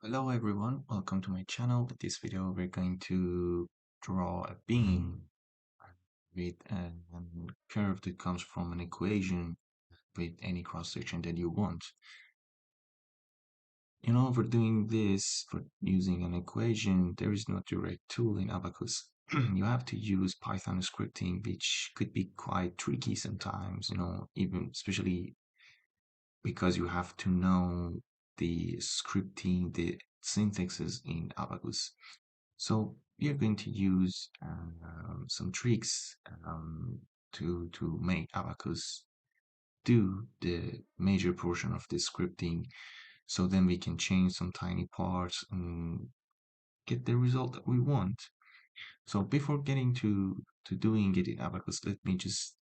Hello everyone, welcome to my channel. With this video, we're going to draw a beam with a curve that comes from an equation with any cross section that you want. For doing this, for using an equation, there is no direct tool in Abaqus. You have to use Python scripting, which could be quite tricky sometimes, even especially because you have to know the scripting, the syntaxes in Abaqus. So we are going to use some tricks to make Abaqus do the major portion of the scripting. So then we can change some tiny parts and get the result that we want. So before getting to doing it in Abaqus, let me just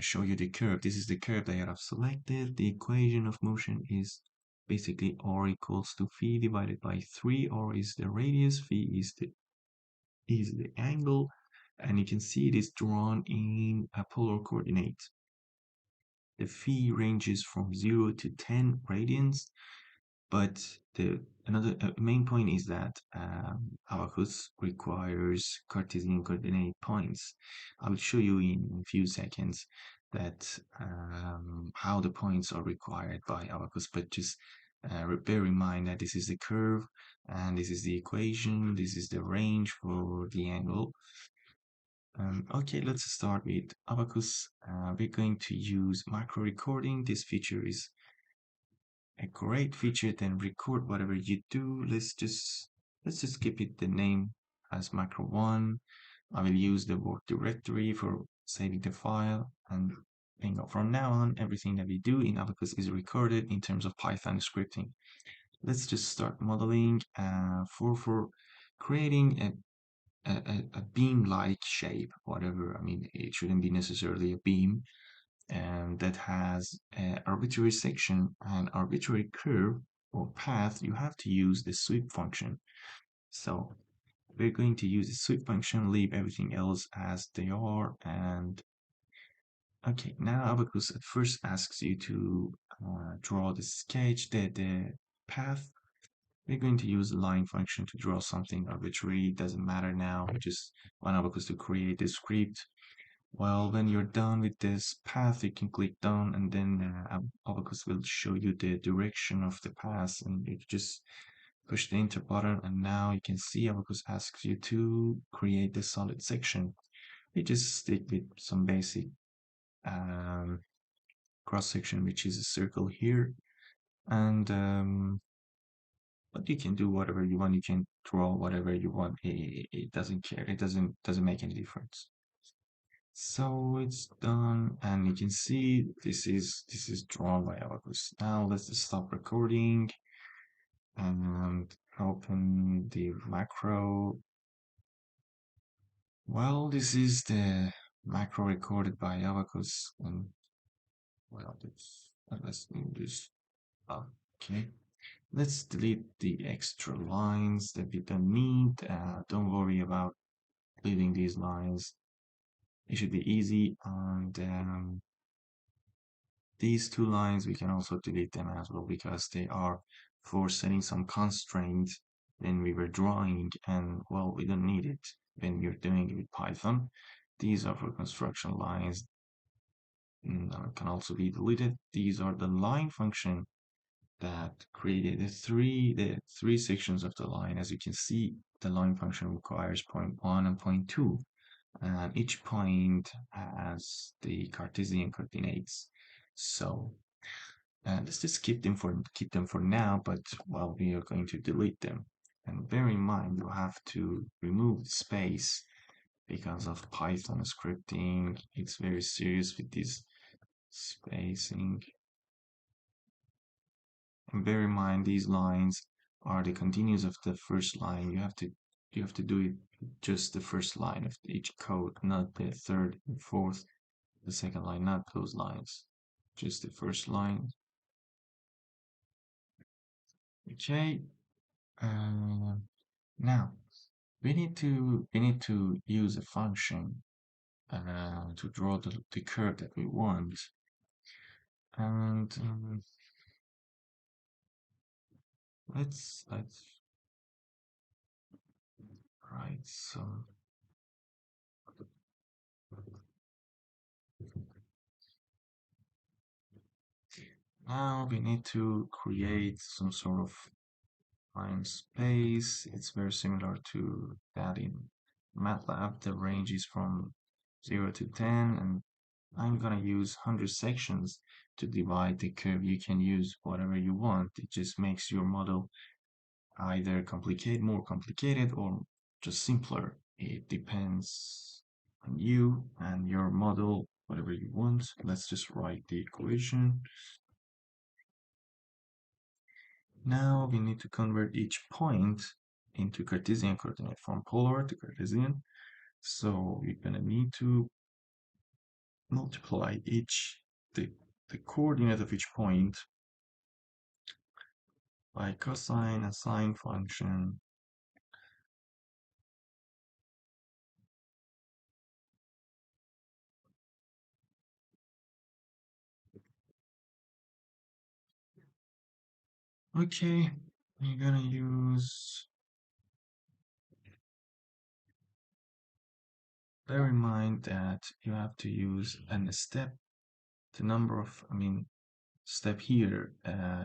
show you the curve. This is the curve that I have selected. The equation of motion is basically r equals to phi divided by 3. R is the radius, phi is the angle, and you can see it is drawn in a polar coordinate. The phi ranges from 0 to 10 radians, but the another main point is that Abaqus requires Cartesian coordinate points. I will show you in a few seconds that how the points are required by Abaqus, but just bear in mind that this is the curve and this is the equation, this is the range for the angle. Okay, let's start with Abaqus. We're going to use macro recording. This feature is a great feature. Then record whatever you do. Let's just keep it the name as macro one. I will use the work directory for saving the file, and bingo. From now on, everything that we do in Abaqus is recorded in terms of Python scripting. Let's just start modeling for creating a beam-like shape, whatever. I mean, it shouldn't be necessarily a beam, and that has an arbitrary section and arbitrary curve or path. You have to use the sweep function. So we're going to use the sweep function, leave everything else as they are. And okay, now Abaqus at first asks you to draw the sketch, the path. We're going to use the line function to draw something arbitrary. It doesn't matter now. We just want Abaqus to create the script. Well, when you're done with this path, you can click done, and then Abaqus will show you the direction of the path, and you just push the enter button, and now you can see Abaqus asks you to create the solid section. We just stick with some basic um, cross section, which is a circle here, and but you can do whatever you want. You can draw whatever you want. It doesn't care. It doesn't make any difference. So it's done, and you can see this is drawn by Abaqus. Now let's just stop recording and open the macro. Well, this is the macro recorded by Abaqus, and well, let's do this. Okay. Let's delete the extra lines that we don't need. Don't worry about leaving these lines. It should be easy. And these two lines, we can also delete them as well because they are for setting some constraints when we were drawing. And well, we don't need it when you're doing it with Python. These are for construction lines. Can also be deleted. These are the line function that created the three sections of the line. As you can see, the line function requires point 1 and point 2, and each point has the Cartesian coordinates. So let's just keep them for now, but well, we are going to delete them. And bear in mind, you have to remove the space because of Python scripting. It's very serious with this spacing. And bear in mind, these lines are the continuous of the first line. You have to do it just the first line of each code, not the third and fourth, the second line, not those lines, just the first line. Okay. Now we need to use a function to draw the curve that we want, and Let's write some. Now we need to create some sort of line space. It's very similar to that in MATLAB. The range is from 0 to 10, and I'm gonna use 100 sections to divide the curve. You can use whatever you want. It just makes your model either more complicated, or just simpler. It depends on you and your model, whatever you want. Let's just write the equation. Now we need to convert each point into Cartesian coordinate from polar to Cartesian. So we're gonna need to multiply the coordinate of each point by cosine and sine function. Okay, we're gonna use, bear in mind that you have to use a step. The number of, step here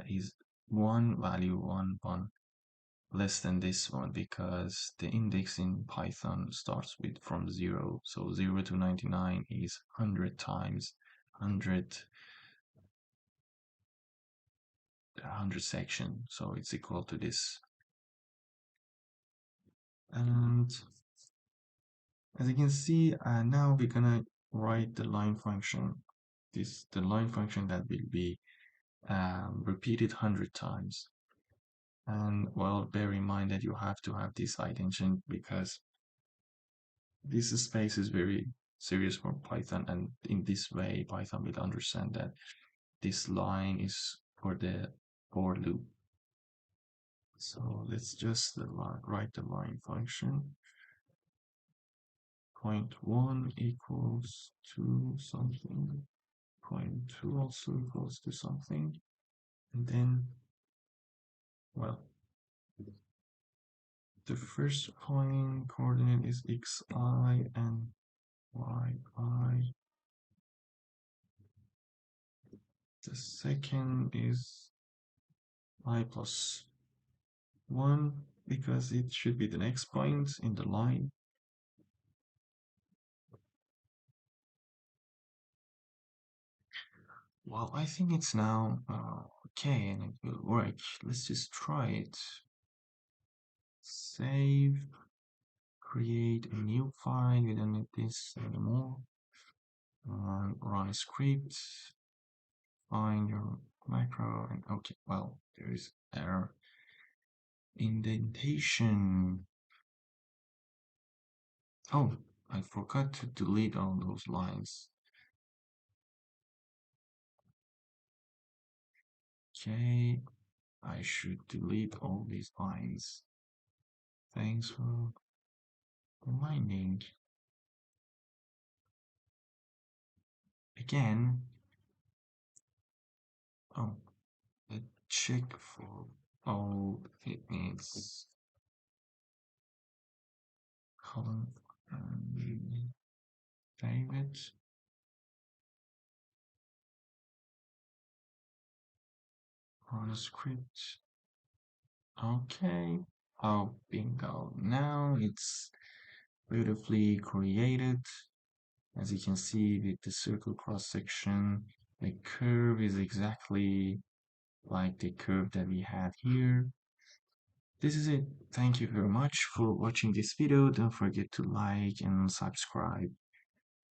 is one value, one less than this one, because the index in Python starts with from 0. So 0 to 99 is 100 times 100, 100 section. So it's equal to this. And as you can see, now we're gonna write the line function. The line function that will be repeated 100 times. And well, bear in mind that you have to have this attention, because this space is very serious for Python, and in this way Python will understand that this line is for the for loop. So let's just write the line function. Point 1 equals to something, point 2 also equals to something, and then, well, the first point coordinate is xi and yi. The second is I plus 1, because it should be the next point in the line. Well, I think it's now okay, and it will work. Let's just try it. Save, create a new file. We don't need this anymore. Run a script, find your macro, and okay, well, there is error. Indentation. Oh, I forgot to delete all those lines. Okay, I should delete all these lines. Thanks for reminding. Again, oh, let's check for, oh, it needs column and David. Run a script. Okay. Oh, bingo. Now it's beautifully created. As you can see with the circle cross section, the curve is exactly like the curve that we had here. This is it. Thank you very much for watching this video. Don't forget to like and subscribe.